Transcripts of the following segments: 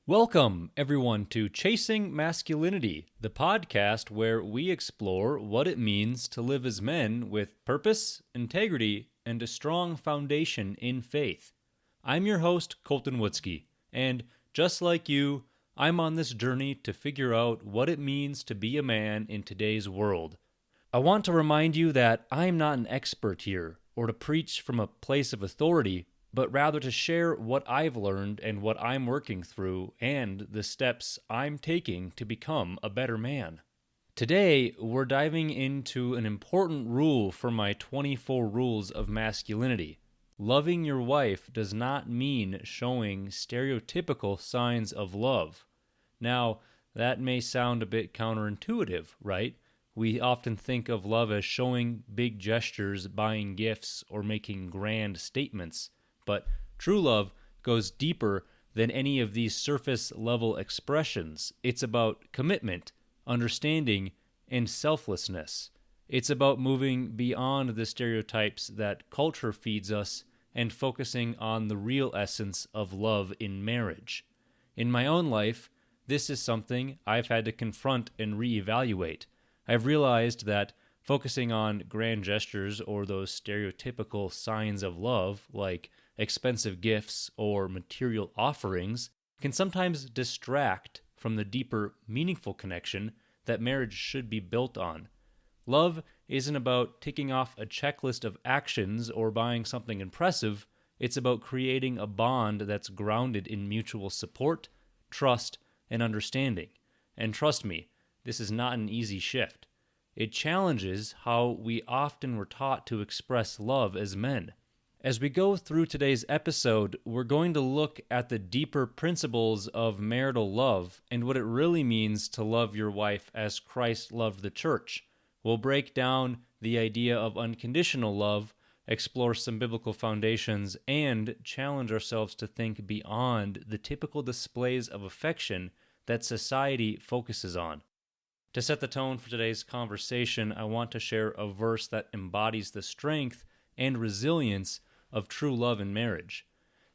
Welcome, everyone, to Chasing Masculinity, the podcast where we explore what it means to live as men with purpose, integrity, and a strong foundation in faith. I'm your host, Colton Wutzke, and just like you, I'm on this journey to figure out what it means to be a man in today's world. I want to remind you that I'm not an expert here, or to preach from a place of authority, but rather to share what I've learned and what I'm working through and the steps I'm taking to become a better man. Today, we're diving into an important rule from my 24 Rules of Masculinity. Loving your wife does not mean showing stereotypical signs of love. Now, that may sound a bit counterintuitive, right? We often think of love as showing big gestures, buying gifts, or making grand statements. But true love goes deeper than any of these surface-level expressions. It's about commitment, understanding, and selflessness. It's about moving beyond the stereotypes that culture feeds us and focusing on the real essence of love in marriage. In my own life, this is something I've had to confront and reevaluate. I've realized that focusing on grand gestures or those stereotypical signs of love, like expensive gifts or material offerings, can sometimes distract from the deeper, meaningful connection that marriage should be built on. Love isn't about ticking off a checklist of actions or buying something impressive. It's about creating a bond that's grounded in mutual support, trust, and understanding. And trust me, this is not an easy shift. It challenges how we often were taught to express love as men. As we go through today's episode, we're going to look at the deeper principles of marital love and what it really means to love your wife as Christ loved the church. We'll break down the idea of unconditional love, explore some biblical foundations, and challenge ourselves to think beyond the typical displays of affection that society focuses on. To set the tone for today's conversation, I want to share a verse that embodies the strength and resilience of true love in marriage.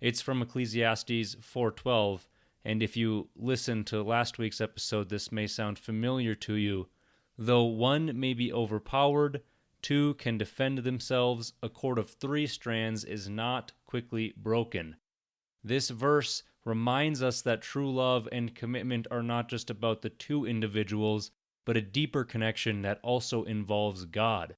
It's from Ecclesiastes 4:12, and if you listen to last week's episode, this may sound familiar to you. Though one may be overpowered, two can defend themselves. A cord of 3 strands is not quickly broken. This verse reminds us that true love and commitment are not just about the two individuals, but a deeper connection that also involves God.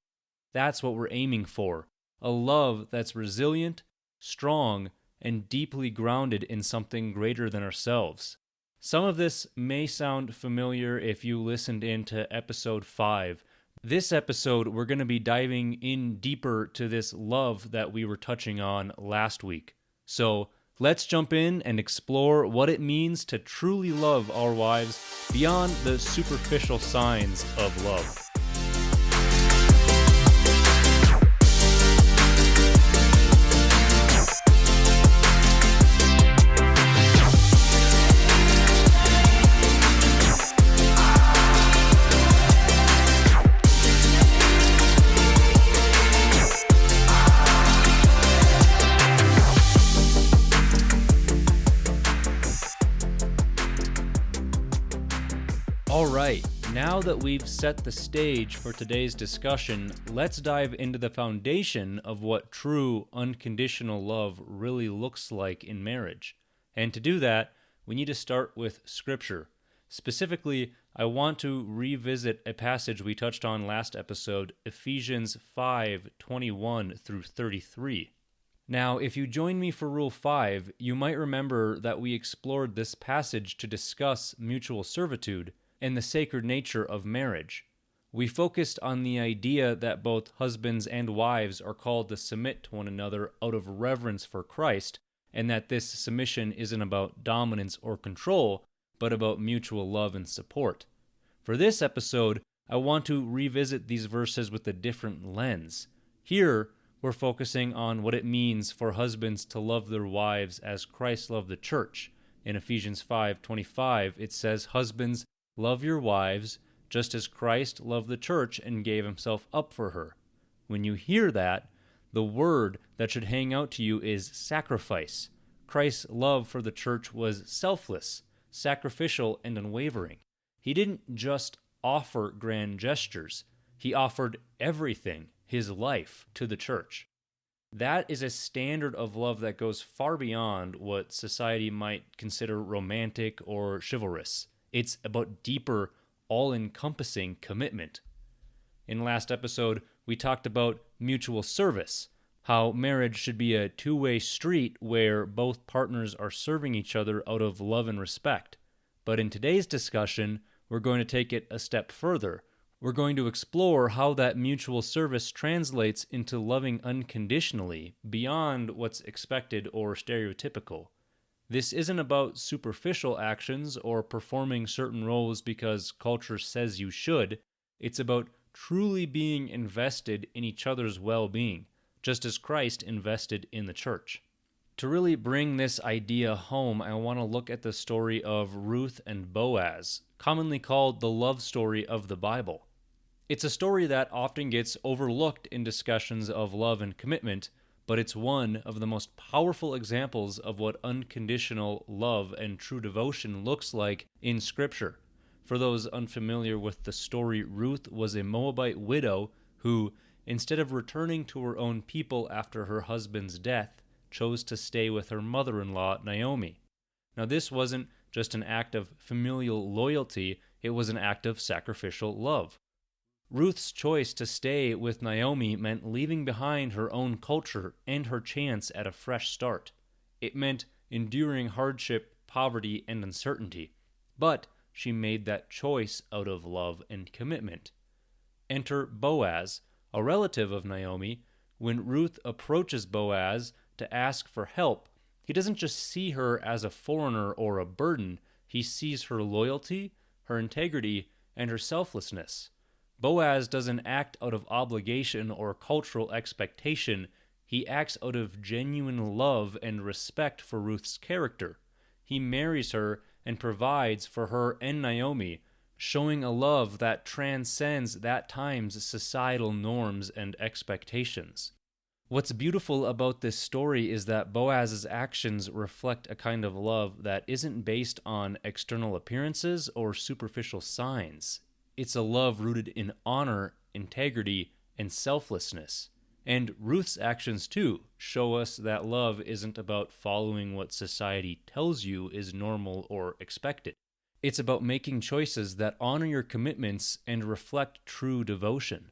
That's what we're aiming for. A love that's resilient, strong, and deeply grounded in something greater than ourselves. Some of this may sound familiar if you listened into episode 5. This episode, we're going to be diving in deeper to this love that we were touching on last week. So let's jump in and explore what it means to truly love our wives beyond the superficial signs of love. Alright, now that we've set the stage for today's discussion, let's dive into the foundation of what true, unconditional love really looks like in marriage. And to do that, we need to start with Scripture. Specifically, I want to revisit a passage we touched on last episode, Ephesians 5:21 through 33. Now, if you join me for Rule 5, you might remember that we explored this passage to discuss mutual servitude and the sacred nature of marriage. We focused on the idea that both husbands and wives are called to submit to one another out of reverence for Christ, and that this submission isn't about dominance or control, but about mutual love and support. For this episode, I want to revisit these verses with a different lens. Here, we're focusing on what it means for husbands to love their wives as Christ loved the church. In Ephesians 5:25, it says, "Husbands, love your wives, just as Christ loved the church and gave himself up for her." When you hear that, the word that should hang out to you is sacrifice. Christ's love for the church was selfless. sacrificial, and unwavering. He didn't just offer grand gestures. He offered everything, his life, to the church. That is a standard of love that goes far beyond what society might consider romantic or chivalrous. It's about deeper, all-encompassing commitment. In last episode, we talked about mutual service, how marriage should be a two-way street where both partners are serving each other out of love and respect. But in today's discussion, we're going to take it a step further. We're going to explore how that mutual service translates into loving unconditionally, beyond what's expected or stereotypical. This isn't about superficial actions or performing certain roles because culture says you should. It's about truly being invested in each other's well-being, just as Christ invested in the church. To really bring this idea home, I want to look at the story of Ruth and Boaz, commonly called the love story of the Bible. It's a story that often gets overlooked in discussions of love and commitment, but it's one of the most powerful examples of what unconditional love and true devotion looks like in Scripture. For those unfamiliar with the story, Ruth was a Moabite widow who, instead of returning to her own people after her husband's death, chose to stay with her mother-in-law, Naomi. Now, this wasn't just an act of familial loyalty, it was an act of sacrificial love. Ruth's choice to stay with Naomi meant leaving behind her own culture and her chance at a fresh start. It meant enduring hardship, poverty, and uncertainty. But she made that choice out of love and commitment. Enter Boaz, a relative of Naomi. When Ruth approaches Boaz to ask for help, he doesn't just see her as a foreigner or a burden. He sees her loyalty, her integrity, and her selflessness. Boaz doesn't act out of obligation or cultural expectation. He acts out of genuine love and respect for Ruth's character. He marries her and provides for her and Naomi, showing a love that transcends that time's societal norms and expectations. What's beautiful about this story is that Boaz's actions reflect a kind of love that isn't based on external appearances or superficial signs. It's a love rooted in honor, integrity, and selflessness. And Ruth's actions, too, show us that love isn't about following what society tells you is normal or expected. It's about making choices that honor your commitments and reflect true devotion.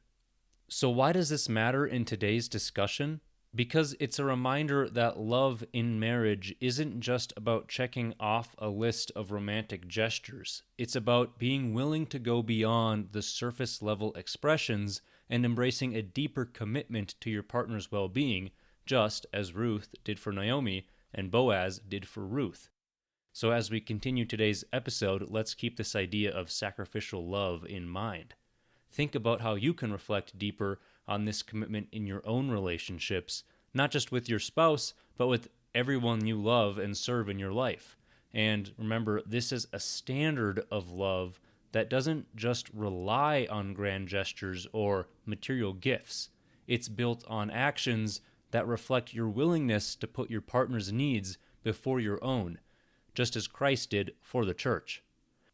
So why does this matter in today's discussion? Because it's a reminder that love in marriage isn't just about checking off a list of romantic gestures. It's about being willing to go beyond the surface-level expressions and embracing a deeper commitment to your partner's well-being, just as Ruth did for Naomi and Boaz did for Ruth. So as we continue today's episode, let's keep this idea of sacrificial love in mind. Think about how you can reflect deeper on this commitment in your own relationships, not just with your spouse, but with everyone you love and serve in your life. And remember, this is a standard of love that doesn't just rely on grand gestures or material gifts. It's built on actions that reflect your willingness to put your partner's needs before your own, just as Christ did for the church.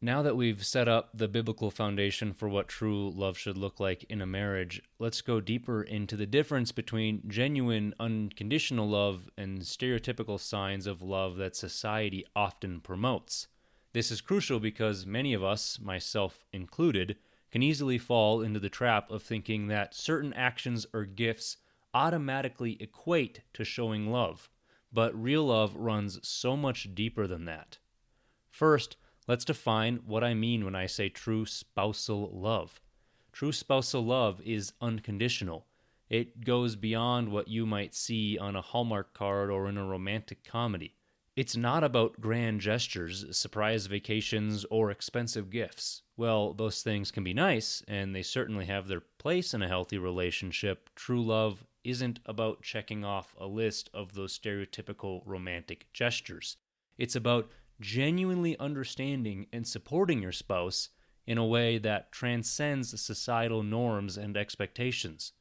Now that we've set up the biblical foundation for what true love should look like in a marriage, let's go deeper into the difference between genuine, unconditional love and stereotypical signs of love that society often promotes. This is crucial because many of us, myself included, can easily fall into the trap of thinking that certain actions or gifts automatically equate to showing love. But real love runs so much deeper than that. First, let's define what I mean when I say true spousal love. True spousal love is unconditional. It goes beyond what you might see on a Hallmark card or in a romantic comedy. It's not about grand gestures, surprise vacations, or expensive gifts. Well, those things can be nice, and they certainly have their place in a healthy relationship. True love isn't about checking off a list of those stereotypical romantic gestures. It's about genuinely understanding and supporting your spouse in a way that transcends societal norms and expectations.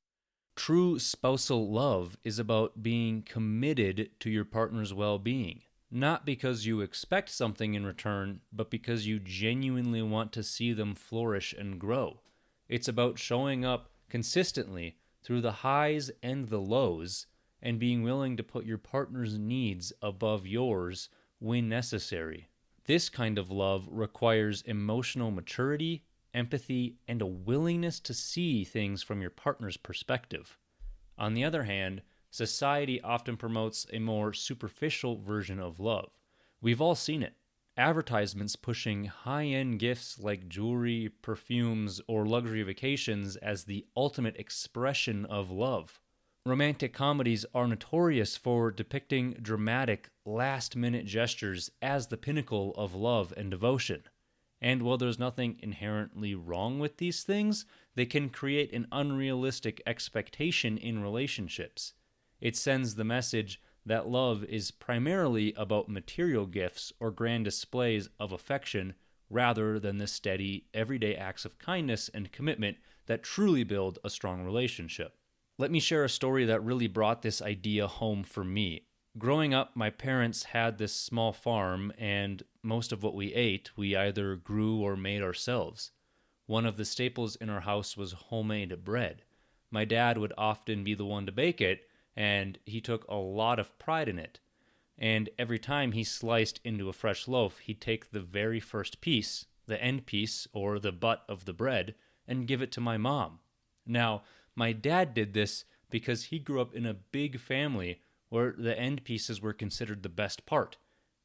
True spousal love is about being committed to your partner's well-being. not because you expect something in return, but because you genuinely want to see them flourish and grow. It's about showing up consistently through the highs and the lows and being willing to put your partner's needs above yours when necessary. This kind of love requires emotional maturity, empathy, and a willingness to see things from your partner's perspective. On the other hand, society often promotes a more superficial version of love. We've all seen it. Advertisements pushing high-end gifts like jewelry, perfumes, or luxury vacations as the ultimate expression of love. Romantic comedies are notorious for depicting dramatic, last-minute gestures as the pinnacle of love and devotion. And while there's nothing inherently wrong with these things, they can create an unrealistic expectation in relationships. It sends the message that love is primarily about material gifts or grand displays of affection rather than the steady, everyday acts of kindness and commitment that truly build a strong relationship. Let me share a story that really brought this idea home for me. Growing up, my parents had this small farm, and most of what we ate, we either grew or made ourselves. One of the staples in our house was homemade bread. My dad would often be the one to bake it, and he took a lot of pride in it. And every time he sliced into a fresh loaf, he'd take the very first piece, the end piece, or the butt of the bread, and give it to my mom. Now, my dad did this because he grew up in a big family where the end pieces were considered the best part.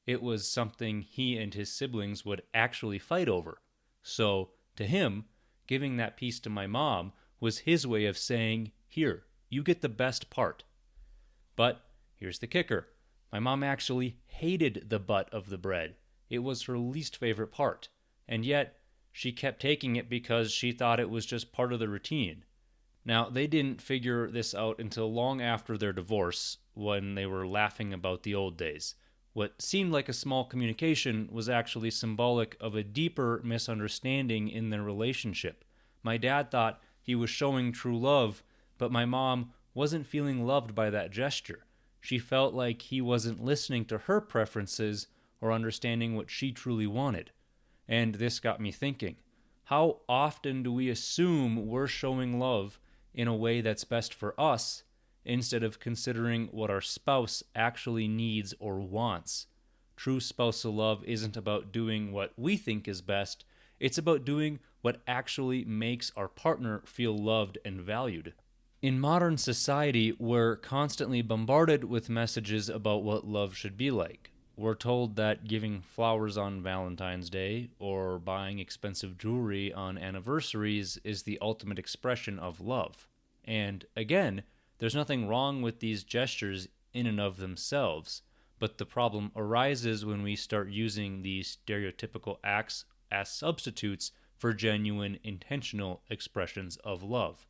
It was something he and his siblings would actually fight over. So, to him, giving that piece to my mom was his way of saying, "Here, you get the best part." But here's the kicker. My mom actually hated the butt of the bread. It was her least favorite part. And yet, she kept taking it because she thought it was just part of the routine. Now, they didn't figure this out until long after their divorce, when they were laughing about the old days. What seemed like a small communication was actually symbolic of a deeper misunderstanding in their relationship. My dad thought he was showing true love, but my mom wasn't feeling loved by that gesture. She felt like he wasn't listening to her preferences or understanding what she truly wanted. And this got me thinking, how often do we assume we're showing love in a way that's best for us instead of considering what our spouse actually needs or wants? True spousal love isn't about doing what we think is best. It's about doing what actually makes our partner feel loved and valued. In modern society, we're constantly bombarded with messages about what love should be like. We're told that giving flowers on Valentine's Day or buying expensive jewelry on anniversaries is the ultimate expression of love. And again, there's nothing wrong with these gestures in and of themselves, but the problem arises when we start using these stereotypical acts as substitutes for genuine, intentional expressions of love.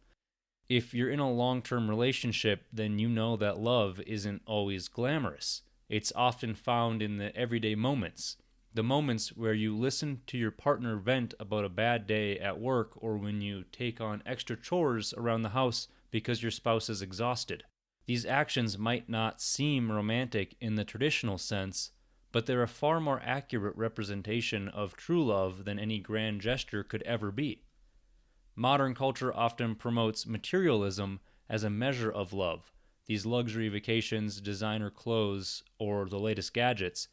If you're in a long-term relationship, then you know that love isn't always glamorous. It's often found in the everyday moments. The moments where you listen to your partner vent about a bad day at work, or when you take on extra chores around the house because your spouse is exhausted. These actions might not seem romantic in the traditional sense, but they're a far more accurate representation of true love than any grand gesture could ever be. Modern culture often promotes materialism as a measure of love. These luxury vacations, designer clothes, or the latest gadgets.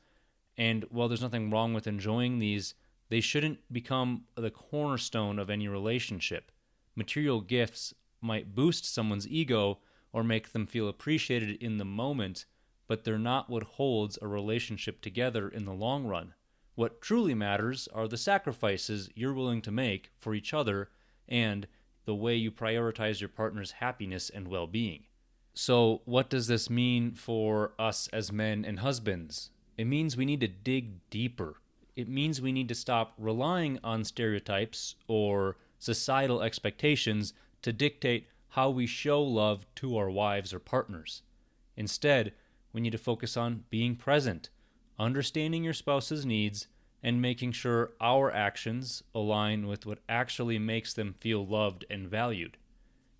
And while there's nothing wrong with enjoying these, they shouldn't become the cornerstone of any relationship. Material gifts might boost someone's ego or make them feel appreciated in the moment, but they're not what holds a relationship together in the long run. What truly matters are the sacrifices you're willing to make for each other and the way you prioritize your partner's happiness and well-being. So, what does this mean for us as men and husbands? It means we need to dig deeper. It means we need to stop relying on stereotypes or societal expectations to dictate how we show love to our wives or partners. Instead, we need to focus on being present, understanding your spouse's needs, and making sure our actions align with what actually makes them feel loved and valued.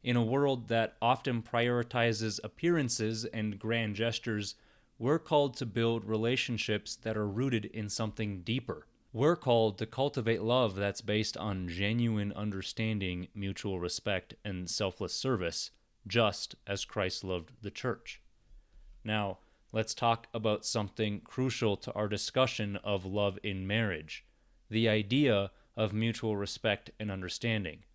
In a world that often prioritizes appearances and grand gestures, we're called to build relationships that are rooted in something deeper. We're called to cultivate love that's based on genuine understanding, mutual respect, and selfless service, just as Christ loved the church. Now, let's talk about something crucial to our discussion of love in marriage, the idea of mutual respect and understanding.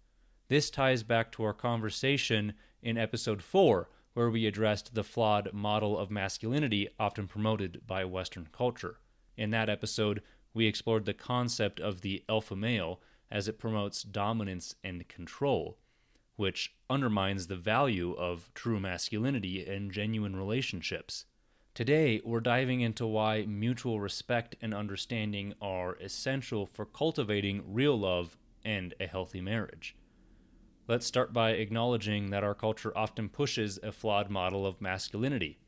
This ties back to our conversation in episode 4, where we addressed the flawed model of masculinity often promoted by Western culture. In that episode, we explored the concept of the alpha male as it promotes dominance and control, which undermines the value of true masculinity and genuine relationships. Today, we're diving into why mutual respect and understanding are essential for cultivating real love and a healthy marriage. Let's start by acknowledging that our culture often pushes a flawed model of masculinity.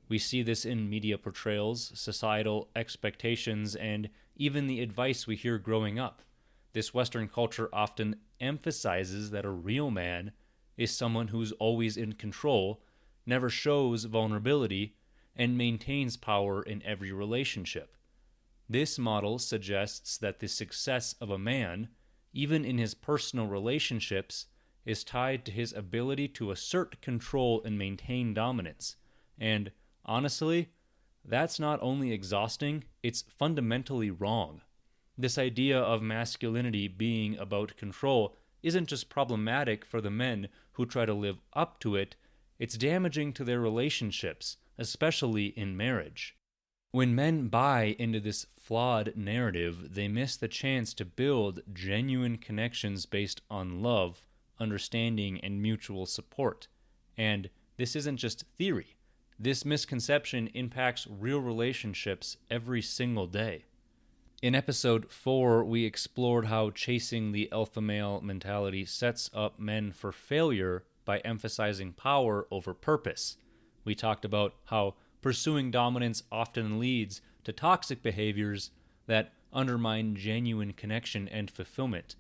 We see this in media portrayals, societal expectations, and even the advice we hear growing up. This Western culture often emphasizes that a real man is someone who's always in control, never shows vulnerability, and maintains power in every relationship. This model suggests that the success of a man, even in his personal relationships, is tied to his ability to assert control and maintain dominance. And honestly, that's not only exhausting, it's fundamentally wrong. This idea of masculinity being about control isn't just problematic for the men who try to live up to it, it's damaging to their relationships, especially in marriage. When men buy into this flawed narrative, they miss the chance to build genuine connections based on love, understanding, and mutual support. And this isn't just theory. This misconception impacts real relationships every single day. In episode 4, we explored how chasing the alpha male mentality sets up men for failure by emphasizing power over purpose. We talked about how pursuing dominance often leads to toxic behaviors that undermine genuine connection and fulfillment.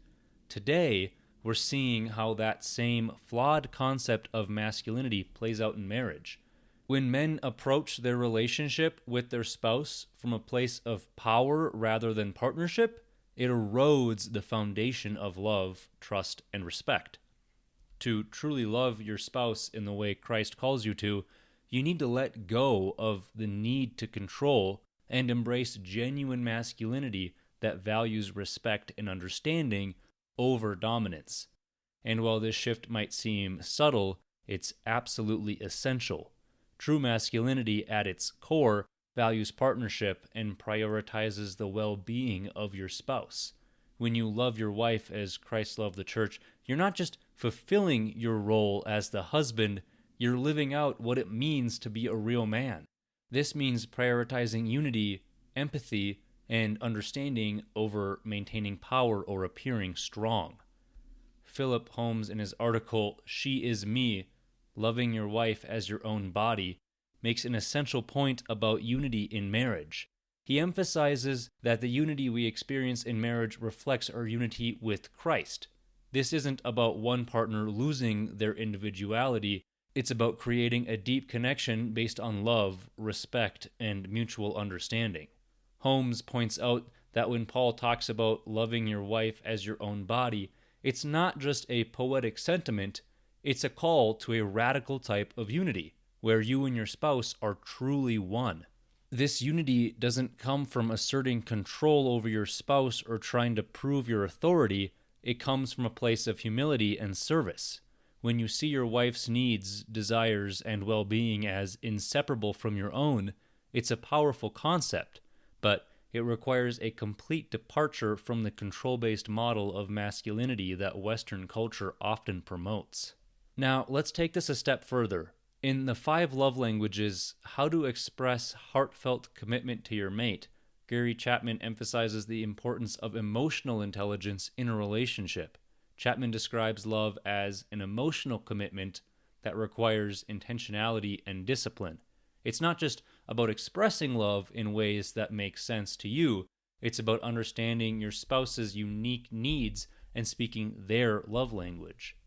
Today, we're seeing how that same flawed concept of masculinity plays out in marriage. When men approach their relationship with their spouse from a place of power rather than partnership, it erodes the foundation of love, trust, and respect. To truly love your spouse in the way Christ calls you to, you need to let go of the need to control and embrace genuine masculinity that values respect and understanding over dominance. And while this shift might seem subtle, it's absolutely essential. True masculinity at its core values partnership and prioritizes the well-being of your spouse. When you love your wife as Christ loved the church, you're not just fulfilling your role as the husband, you're living out what it means to be a real man. This means prioritizing unity, empathy, and understanding over maintaining power or appearing strong. Philip Holmes, in his article, "She is Me, Loving Your Wife as Your Own Body," makes an essential point about unity in marriage. He emphasizes that the unity we experience in marriage reflects our unity with Christ. This isn't about one partner losing their individuality, it's about creating a deep connection based on love, respect, and mutual understanding. Holmes points out that when Paul talks about loving your wife as your own body, it's not just a poetic sentiment, it's a call to a radical type of unity, where you and your spouse are truly one. This unity doesn't come from asserting control over your spouse or trying to prove your authority, it comes from a place of humility and service. When you see your wife's needs, desires, and well-being as inseparable from your own, it's a powerful concept, but it requires a complete departure from the control-based model of masculinity that Western culture often promotes. Now, let's take this a step further. In the 5 love languages, how to express heartfelt commitment to your mate, Gary Chapman emphasizes the importance of emotional intelligence in a relationship. Chapman describes love as an emotional commitment that requires intentionality and discipline. It's not just about expressing love in ways that make sense to you, it's about understanding your spouse's unique needs and speaking their love language.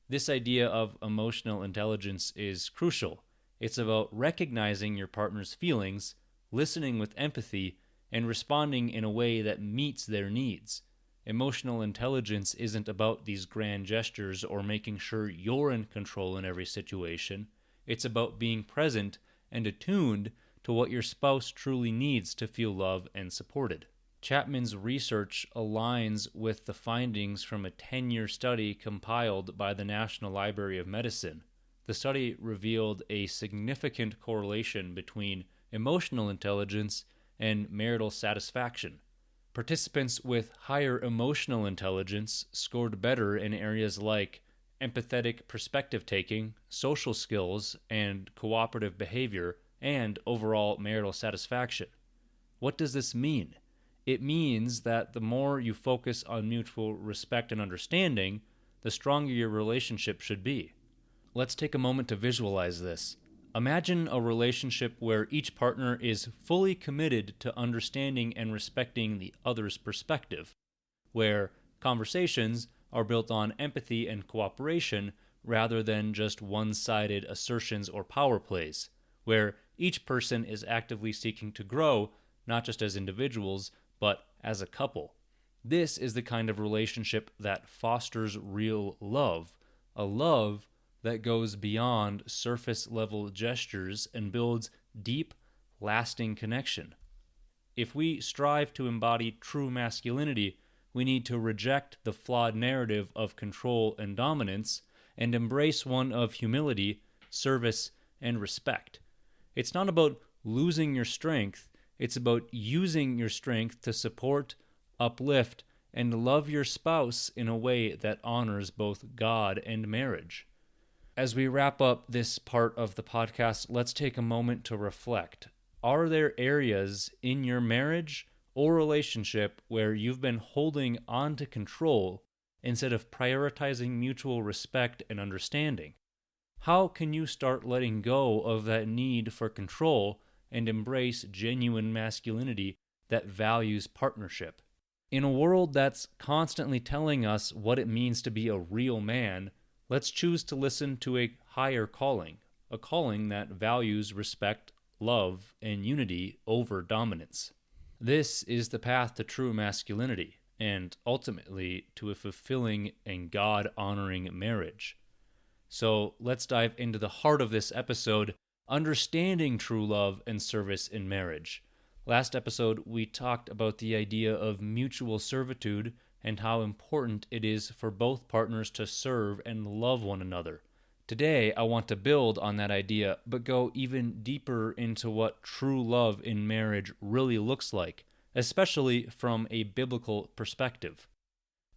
This idea of emotional intelligence is crucial. It's about recognizing your partner's feelings, listening with empathy, and responding in a way that meets their needs. Emotional intelligence isn't about these grand gestures or making sure you're in control in every situation. It's about being present and attuned to what your spouse truly needs to feel loved and supported. Chapman's research aligns with the findings from a 10-year study compiled by the National Library of Medicine. The study revealed a significant correlation between emotional intelligence and marital satisfaction. Participants with higher emotional intelligence scored better in areas like empathetic perspective taking, social skills, and cooperative behavior, and overall marital satisfaction. What does this mean? It means that the more you focus on mutual respect and understanding, the stronger your relationship should be. Let's take a moment to visualize this. Imagine a relationship where each partner is fully committed to understanding and respecting the other's perspective, where conversations are built on empathy and cooperation rather than just one-sided assertions or power plays, where each person is actively seeking to grow, not just as individuals, but as a couple. This is the kind of relationship that fosters real love, a love that goes beyond surface-level gestures and builds deep, lasting connection. If we strive to embody true masculinity, we need to reject the flawed narrative of control and dominance and embrace one of humility, service, and respect. It's not about losing your strength, it's about using your strength to support, uplift, and love your spouse in a way that honors both God and marriage. As we wrap up this part of the podcast, let's take a moment to reflect. Are there areas in your marriage or relationship where you've been holding on to control instead of prioritizing mutual respect and understanding? How can you start letting go of that need for control and embrace genuine masculinity that values partnership? In a world that's constantly telling us what it means to be a real man, let's choose to listen to a higher calling, a calling that values respect, love, and unity over dominance. This is the path to true masculinity, and ultimately to a fulfilling and God-honoring marriage. So let's dive into the heart of this episode, understanding true love and service in marriage. Last episode, we talked about the idea of mutual servitude and how important it is for both partners to serve and love one another. Today, I want to build on that idea, but go even deeper into what true love in marriage really looks like, especially from a biblical perspective.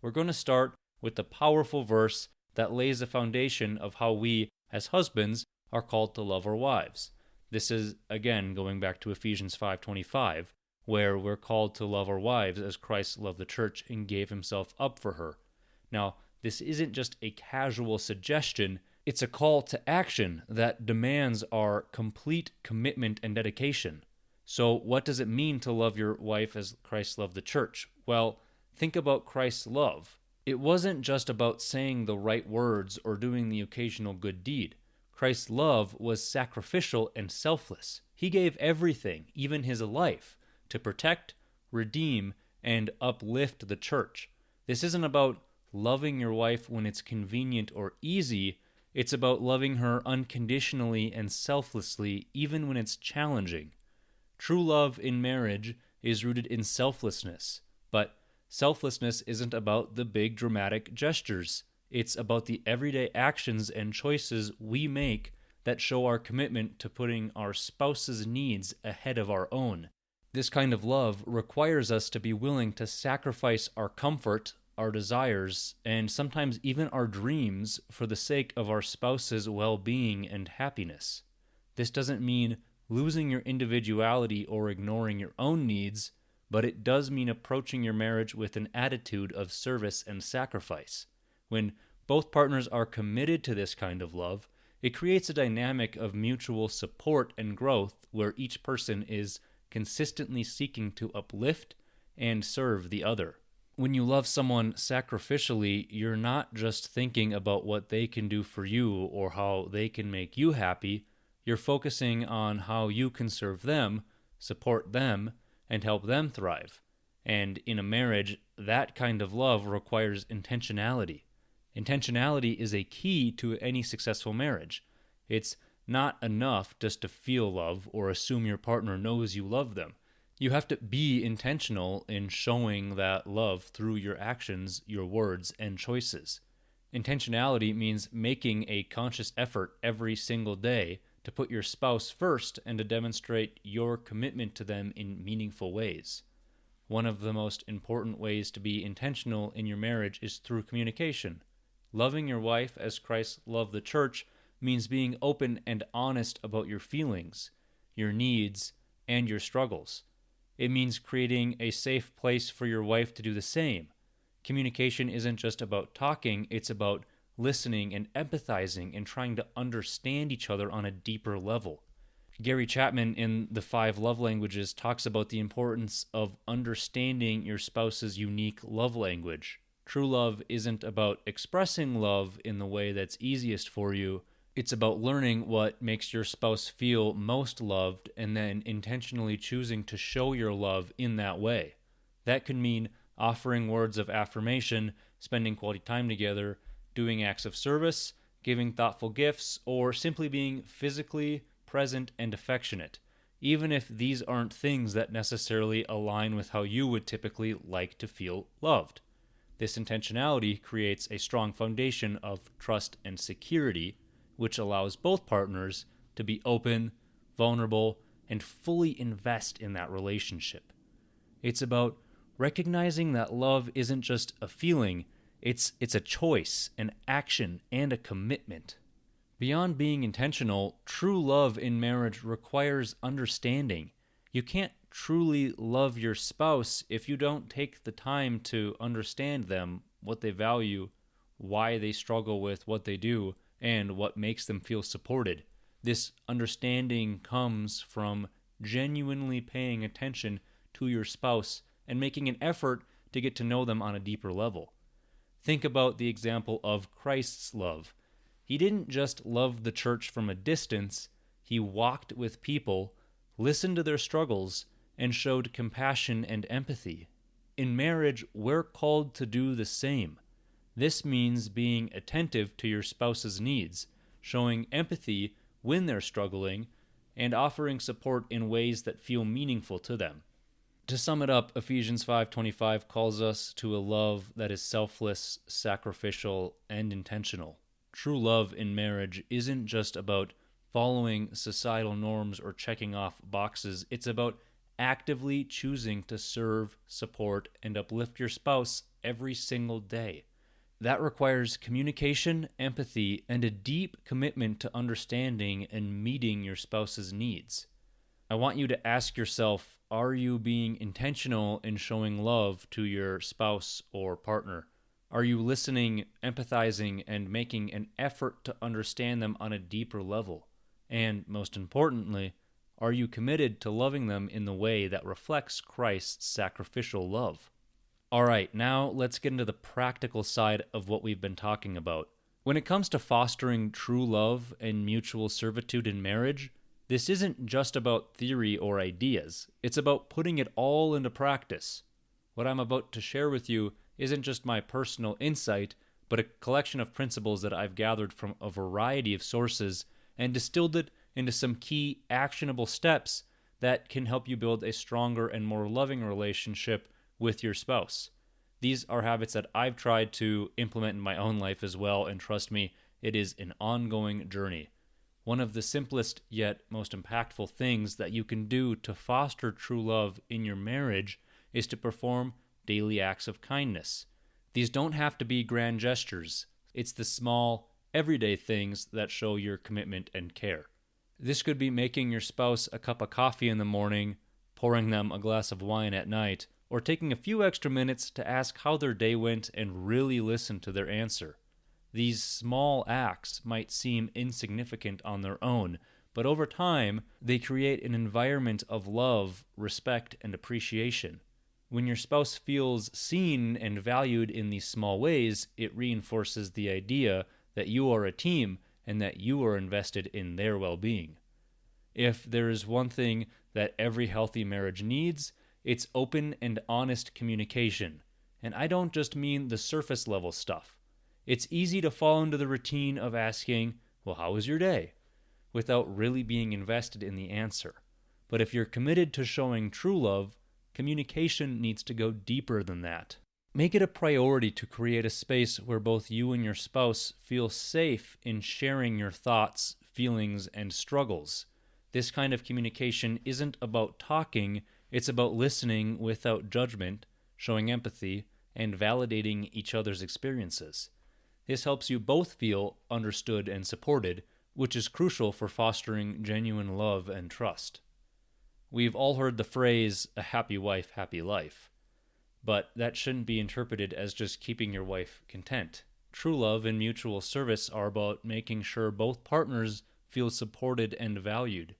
We're going to start with the powerful verse that lays the foundation of how we, as husbands, are called to love our wives. This is, again, going back to Ephesians 5:25, where we're called to love our wives as Christ loved the church and gave himself up for her. Now, this isn't just a casual suggestion, it's a call to action that demands our complete commitment and dedication. So what does it mean to love your wife as Christ loved the church? Well, think about Christ's love. It wasn't just about saying the right words or doing the occasional good deed. Christ's love was sacrificial and selfless. He gave everything, even his life, to protect, redeem, and uplift the church. This isn't about loving your wife when it's convenient or easy. It's about loving her unconditionally and selflessly, even when it's challenging. True love in marriage is rooted in selflessness, but selflessness isn't about the big dramatic gestures. It's about the everyday actions and choices we make that show our commitment to putting our spouse's needs ahead of our own. This kind of love requires us to be willing to sacrifice our comfort, our desires, and sometimes even our dreams for the sake of our spouse's well-being and happiness. This doesn't mean losing your individuality or ignoring your own needs, but it does mean approaching your marriage with an attitude of service and sacrifice. When both partners are committed to this kind of love, it creates a dynamic of mutual support and growth where each person is consistently seeking to uplift and serve the other. When you love someone sacrificially, you're not just thinking about what they can do for you or how they can make you happy. You're focusing on how you can serve them, support them, and help them thrive. And in a marriage, that kind of love requires intentionality. Intentionality is a key to any successful marriage. It's not enough just to feel love or assume your partner knows you love them. You have to be intentional in showing that love through your actions, your words, and choices. Intentionality means making a conscious effort every single day to put your spouse first and to demonstrate your commitment to them in meaningful ways. One of the most important ways to be intentional in your marriage is through communication. Loving your wife as Christ loved the church means being open and honest about your feelings, your needs, and your struggles. It means creating a safe place for your wife to do the same. Communication isn't just about talking, it's about listening and empathizing and trying to understand each other on a deeper level. Gary Chapman in The 5 Love Languages talks about the importance of understanding your spouse's unique love language. True love isn't about expressing love in the way that's easiest for you. It's about learning what makes your spouse feel most loved and then intentionally choosing to show your love in that way. That could mean offering words of affirmation, spending quality time together, doing acts of service, giving thoughtful gifts, or simply being physically present and affectionate, even if these aren't things that necessarily align with how you would typically like to feel loved. This intentionality creates a strong foundation of trust and security, which allows both partners to be open, vulnerable, and fully invest in that relationship. It's about recognizing that love isn't just a feeling, it's a choice, an action, and a commitment. Beyond being intentional, true love in marriage requires understanding. You can't truly love your spouse if you don't take the time to understand them, what they value, why they struggle with what they do, and what makes them feel supported. This understanding comes from genuinely paying attention to your spouse and making an effort to get to know them on a deeper level. Think about the example of Christ's love. He didn't just love the church from a distance, he walked with people, listened to their struggles, and showed compassion and empathy. In marriage, we're called to do the same. This means being attentive to your spouse's needs, showing empathy when they're struggling, and offering support in ways that feel meaningful to them. To sum it up, Ephesians 5:25 calls us to a love that is selfless, sacrificial, and intentional. True love in marriage isn't just about following societal norms or checking off boxes. It's about actively choosing to serve, support, and uplift your spouse every single day. That requires communication, empathy, and a deep commitment to understanding and meeting your spouse's needs. I want you to ask yourself, are you being intentional in showing love to your spouse or partner? Are you listening, empathizing, and making an effort to understand them on a deeper level? And most importantly, are you committed to loving them in the way that reflects Christ's sacrificial love? All right, now let's get into the practical side of what we've been talking about. When it comes to fostering true love and mutual servitude in marriage, this isn't just about theory or ideas. It's about putting it all into practice. What I'm about to share with you isn't just my personal insight, but a collection of principles that I've gathered from a variety of sources and distilled it into some key actionable steps that can help you build a stronger and more loving relationship with your spouse. These are habits that I've tried to implement in my own life as well, and trust me, it is an ongoing journey. One of the simplest yet most impactful things that you can do to foster true love in your marriage is to perform daily acts of kindness. These don't have to be grand gestures. It's the small, everyday things that show your commitment and care. This could be making your spouse a cup of coffee in the morning, pouring them a glass of wine at night, or taking a few extra minutes to ask how their day went and really listen to their answer. These small acts might seem insignificant on their own, but over time, they create an environment of love, respect, and appreciation. When your spouse feels seen and valued in these small ways, it reinforces the idea that you are a team and that you are invested in their well-being. If there is one thing that every healthy marriage needs, it's open and honest communication. And I don't just mean the surface level stuff. It's easy to fall into the routine of asking, well, how was your day? Without really being invested in the answer. But if you're committed to showing true love, communication needs to go deeper than that. Make it a priority to create a space where both you and your spouse feel safe in sharing your thoughts, feelings, and struggles. This kind of communication isn't about talking, it's about listening without judgment, showing empathy, and validating each other's experiences. This helps you both feel understood and supported, which is crucial for fostering genuine love and trust. We've all heard the phrase, a happy wife, happy life. But that shouldn't be interpreted as just keeping your wife content. True love and mutual service are about making sure both partners feel supported and valued.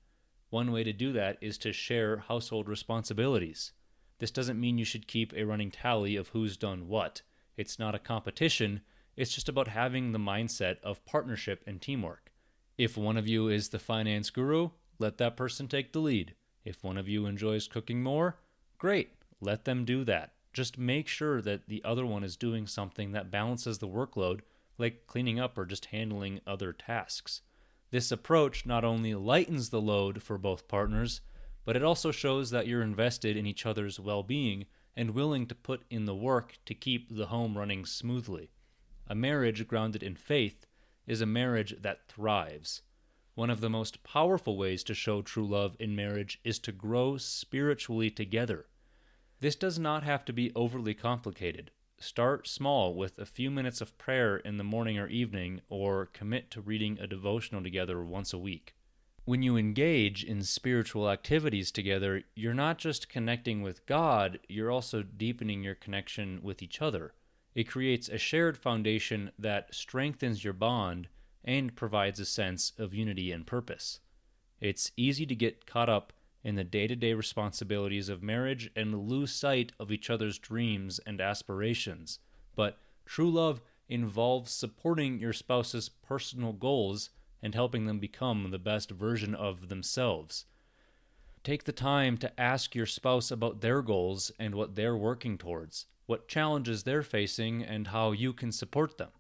One way to do that is to share household responsibilities. This doesn't mean you should keep a running tally of who's done what. It's not a competition, it's just about having the mindset of partnership and teamwork. If one of you is the finance guru, let that person take the lead. If one of you enjoys cooking more, great, let them do that. Just make sure that the other one is doing something that balances the workload, like cleaning up or just handling other tasks. This approach not only lightens the load for both partners, but it also shows that you're invested in each other's well-being and willing to put in the work to keep the home running smoothly. A marriage grounded in faith is a marriage that thrives. One of the most powerful ways to show true love in marriage is to grow spiritually together. This does not have to be overly complicated. Start small with a few minutes of prayer in the morning or evening, or commit to reading a devotional together once a week. When you engage in spiritual activities together, you're not just connecting with God, you're also deepening your connection with each other. It creates a shared foundation that strengthens your bond and provides a sense of unity and purpose. It's easy to get caught up in the day-to-day responsibilities of marriage and lose sight of each other's dreams and aspirations. But true love involves supporting your spouse's personal goals and helping them become the best version of themselves. Take the time to ask your spouse about their goals and what they're working towards, what challenges they're facing, and how you can support them.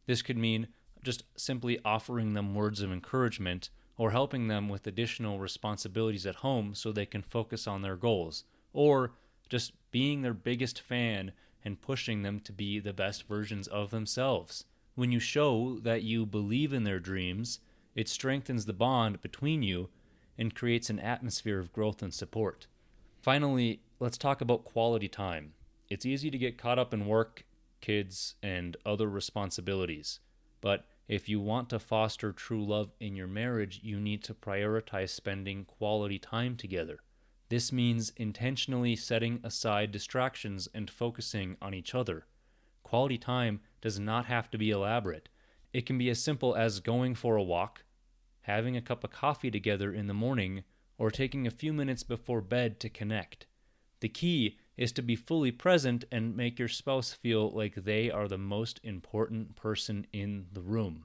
This could mean just simply offering them words of encouragement or helping them with additional responsibilities at home so they can focus on their goals, or just being their biggest fan and pushing them to be the best versions of themselves. When you show that you believe in their dreams, it strengthens the bond between you and creates an atmosphere of growth and support. Finally, let's talk about quality time. It's easy to get caught up in work, kids, and other responsibilities, but if you want to foster true love in your marriage, you need to prioritize spending quality time together. This means intentionally setting aside distractions and focusing on each other. Quality time does not have to be elaborate. It can be as simple as going for a walk, having a cup of coffee together in the morning, or taking a few minutes before bed to connect. The key is to be fully present and make your spouse feel like they are the most important person in the room.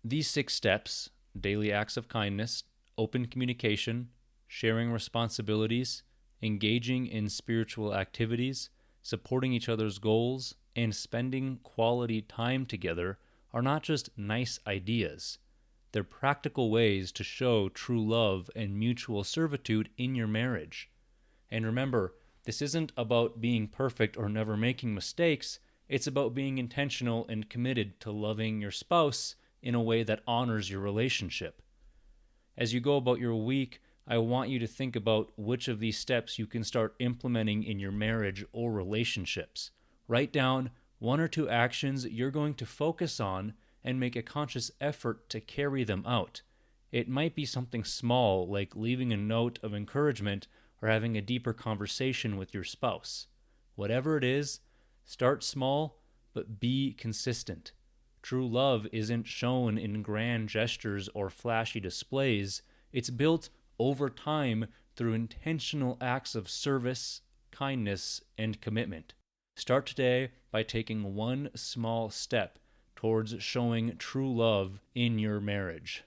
These 6 steps, daily acts of kindness, open communication, sharing responsibilities, engaging in spiritual activities, supporting each other's goals, and spending quality time together, are not just nice ideas. They're practical ways to show true love and mutual servitude in your marriage. And remember, this isn't about being perfect or never making mistakes. It's about being intentional and committed to loving your spouse in a way that honors your relationship. As you go about your week, I want you to think about which of these steps you can start implementing in your marriage or relationships. Write down 1 or 2 actions you're going to focus on and make a conscious effort to carry them out. It might be something small, like leaving a note of encouragement or having a deeper conversation with your spouse. Whatever it is, start small, but be consistent. True love isn't shown in grand gestures or flashy displays. It's built over time through intentional acts of service, kindness, and commitment. Start today by taking 1 small step towards showing true love in your marriage.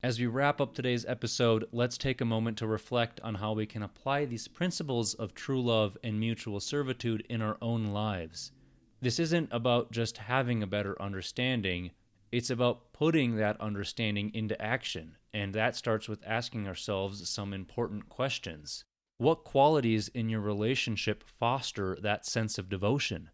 As we wrap up today's episode, let's take a moment to reflect on how we can apply these principles of true love and mutual servitude in our own lives. This isn't about just having a better understanding, it's about putting that understanding into action, and that starts with asking ourselves some important questions. What qualities in your relationship foster that sense of devotion?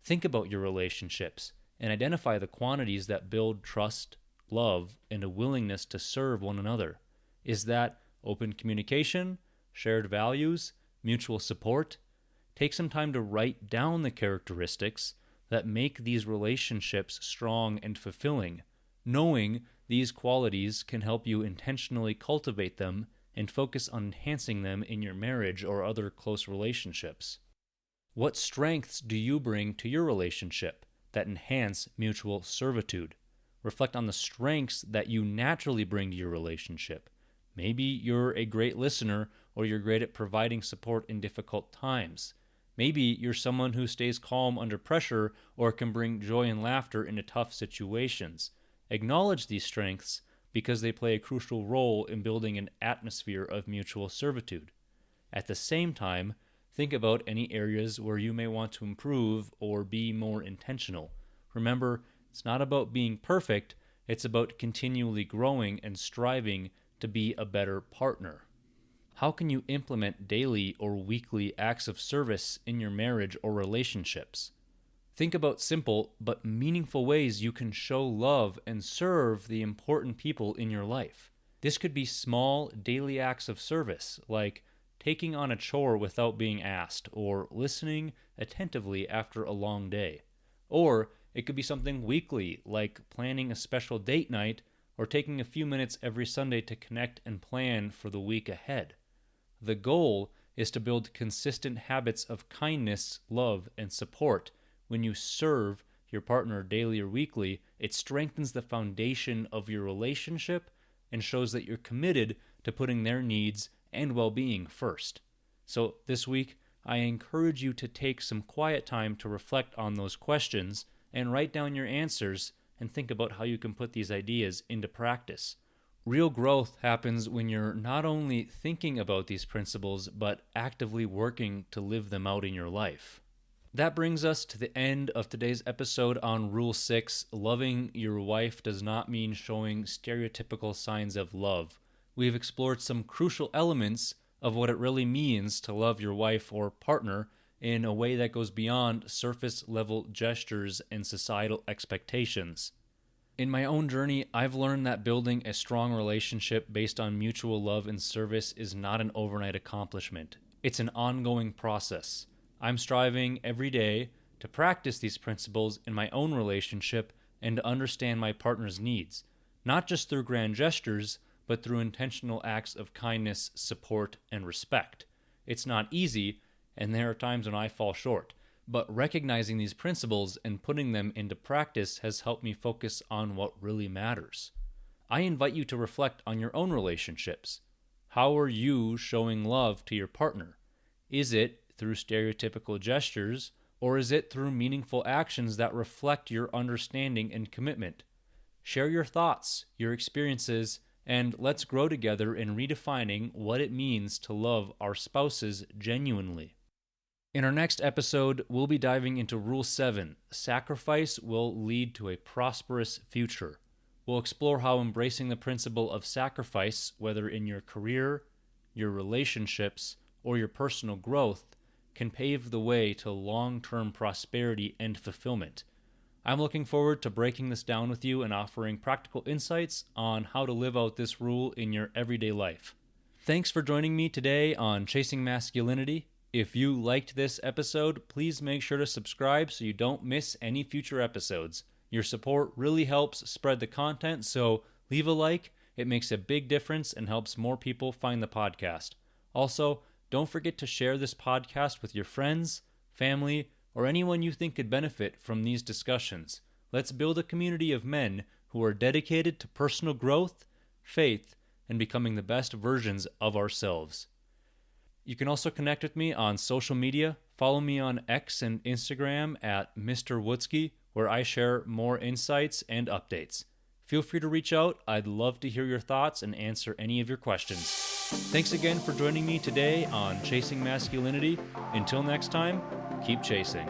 Think about your relationships and identify the quantities that build trust, love, and a willingness to serve one another. Is that open communication, shared values, mutual support? Take some time to write down the characteristics that make these relationships strong and fulfilling. Knowing these qualities can help you intentionally cultivate them and focus on enhancing them in your marriage or other close relationships. What strengths do you bring to your relationship that enhance mutual servitude? Reflect on the strengths that you naturally bring to your relationship. Maybe you're a great listener, or you're great at providing support in difficult times. Maybe you're someone who stays calm under pressure or can bring joy and laughter into tough situations. Acknowledge these strengths because they play a crucial role in building an atmosphere of mutual servitude. At the same time, think about any areas where you may want to improve or be more intentional. Remember, it's not about being perfect, it's about continually growing and striving to be a better partner. How can you implement daily or weekly acts of service in your marriage or relationships? Think about simple but meaningful ways you can show love and serve the important people in your life. This could be small daily acts of service, like taking on a chore without being asked, or listening attentively after a long day. Or it could be something weekly, like planning a special date night or taking a few minutes every Sunday to connect and plan for the week ahead. The goal is to build consistent habits of kindness, love, and support. When you serve your partner daily or weekly, it strengthens the foundation of your relationship and shows that you're committed to putting their needs and well-being first. So this week, I encourage you to take some quiet time to reflect on those questions and write down your answers and think about how you can put these ideas into practice. Real growth happens when you're not only thinking about these principles, but actively working to live them out in your life. That brings us to the end of today's episode on Rule 6, loving your wife does not mean showing stereotypical signs of love. We've explored some crucial elements of what it really means to love your wife or partner in a way that goes beyond surface-level gestures and societal expectations. In my own journey, I've learned that building a strong relationship based on mutual love and service is not an overnight accomplishment. It's an ongoing process. I'm striving every day to practice these principles in my own relationship and to understand my partner's needs, not just through grand gestures, but through intentional acts of kindness, support, and respect. It's not easy, and there are times when I fall short. But recognizing these principles and putting them into practice has helped me focus on what really matters. I invite you to reflect on your own relationships. How are you showing love to your partner? Is it through stereotypical gestures, or is it through meaningful actions that reflect your understanding and commitment? Share your thoughts, your experiences, and let's grow together in redefining what it means to love our spouses genuinely. In our next episode, we'll be diving into Rule 7, sacrifice will lead to a prosperous future. We'll explore how embracing the principle of sacrifice, whether in your career, your relationships, or your personal growth, can pave the way to long-term prosperity and fulfillment. I'm looking forward to breaking this down with you and offering practical insights on how to live out this rule in your everyday life. Thanks for joining me today on Chasing Masculinity. If you liked this episode, please make sure to subscribe so you don't miss any future episodes. Your support really helps spread the content, so leave a like. It makes a big difference and helps more people find the podcast. Also, don't forget to share this podcast with your friends, family, or anyone you think could benefit from these discussions. Let's build a community of men who are dedicated to personal growth, faith, and becoming the best versions of ourselves. You can also connect with me on social media. Follow me on X and Instagram at Mr. Wutzke, where I share more insights and updates. Feel free to reach out. I'd love to hear your thoughts and answer any of your questions. Thanks again for joining me today on Chasing Masculinity. Until next time, keep chasing.